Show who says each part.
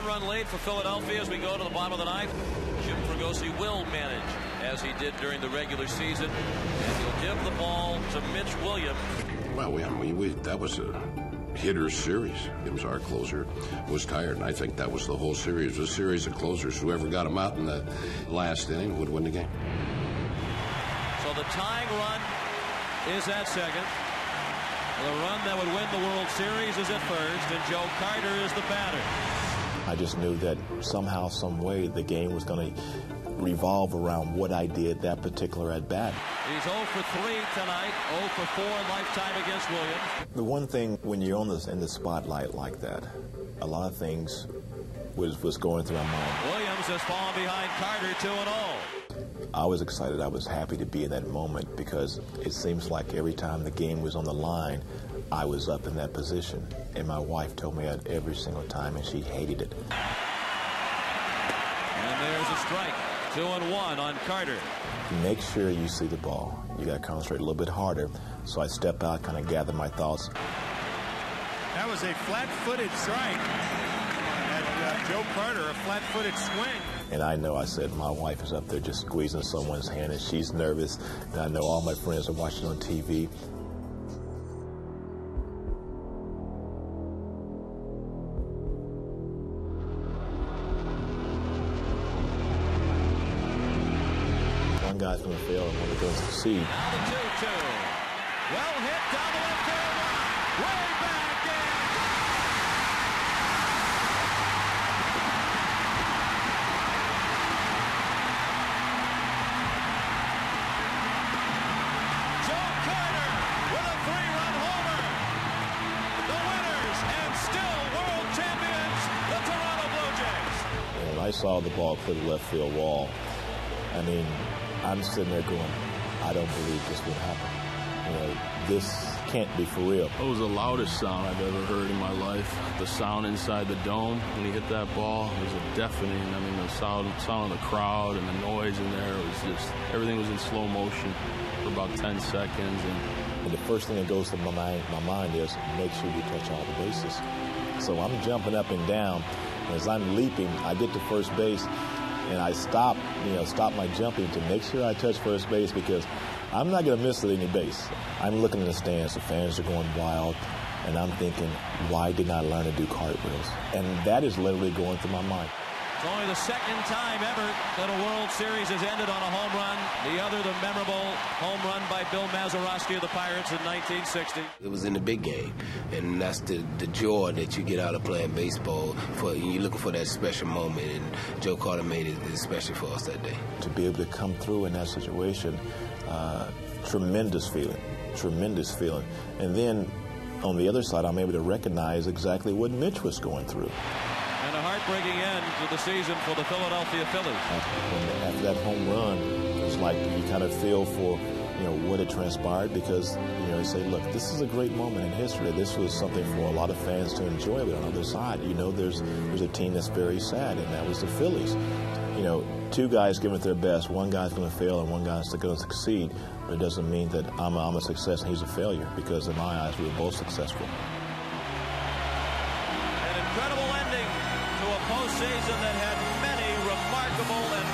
Speaker 1: one-run lead for Philadelphia as we go to the bottom of the ninth. Jim Fregosi will manage as he did during the regular season, and he'll give the ball to Mitch Williams.
Speaker 2: Well, that was a hitter's series. It was our closer was tired, and I think that was the whole series. A series of closers. Whoever got him out in the last inning would win the game.
Speaker 1: So the tying run is at second. The run that would win the World Series is at first, and Joe Carter is the batter.
Speaker 3: I just knew that somehow, some way, the game was going to revolve around what I did that particular at-bat.
Speaker 1: He's 0 for 3 tonight, 0 for 4 lifetime against Williams.
Speaker 3: The one thing, when you're in the spotlight like that, a lot of things was going through my mind.
Speaker 1: Williams has fallen behind Carter 2-0.
Speaker 3: I was excited. I was happy to be in that moment because it seems like every time the game was on the line, I was up in that position. And my wife told me that every single time, and she hated it.
Speaker 1: And there's a strike. 2-1 on Carter.
Speaker 3: Make sure you see the ball. You got to concentrate a little bit harder. So I step out, kind of gather my thoughts.
Speaker 4: That was a flat-footed strike. Joe Carter, a flat-footed swing.
Speaker 3: And I know, I said, my wife is up there just squeezing someone's hand, and she's nervous. And I know all my friends are watching on TV. One guy's going to fail and one is going to succeed.
Speaker 1: Now the 2-2. Well hit down the left field line. Way back in. Joe Carter with a 3-run homer. The winners and still world champions, the Toronto Blue Jays.
Speaker 3: And when I saw the ball clear the left field wall, I mean, I'm sitting there going, I don't believe this would happen. You know, this can't be for real.
Speaker 5: It was the loudest sound I've ever heard in my life. The sound inside the dome when he hit that ball was a deafening. I mean, the sound of the crowd and the noise in there, it was just, everything was in slow motion for about 10 seconds.
Speaker 3: And the first thing that goes to my mind is make sure you touch all the bases. So I'm jumping up and down. As I'm leaping, I get to first base, and I stop my jumping to make sure I touch first base because I'm not going to miss any base. I'm looking in the stands. The fans are going wild, and I'm thinking, why didn't I learn to do cartwheels? And that is literally going through my mind.
Speaker 1: It's only the second time ever that a World Series has ended on a home run. The other, the memorable home run by Bill Mazeroski of the Pirates in 1960.
Speaker 6: It was in the big game, and that's the joy that you get out of playing baseball. You're looking for that special moment, and Joe Carter made it special for us that day.
Speaker 3: To be able to come through in that situation, tremendous feeling. And then on the other side, I'm able to recognize exactly what Mitch was going through.
Speaker 1: And a heartbreaking end to the season for the Philadelphia Phillies.
Speaker 3: After that home run, it's like you kind of feel for, what had transpired because, you say, look, this is a great moment in history. This was something for a lot of fans to enjoy. But on the other side, there's a team that's very sad, and that was the Phillies. Two guys giving it their best. One guy's going to fail and one guy's going to succeed. But it doesn't mean that I'm a success and he's a failure because in my eyes, we were both successful.
Speaker 1: An incredible ending to a postseason that had many remarkable and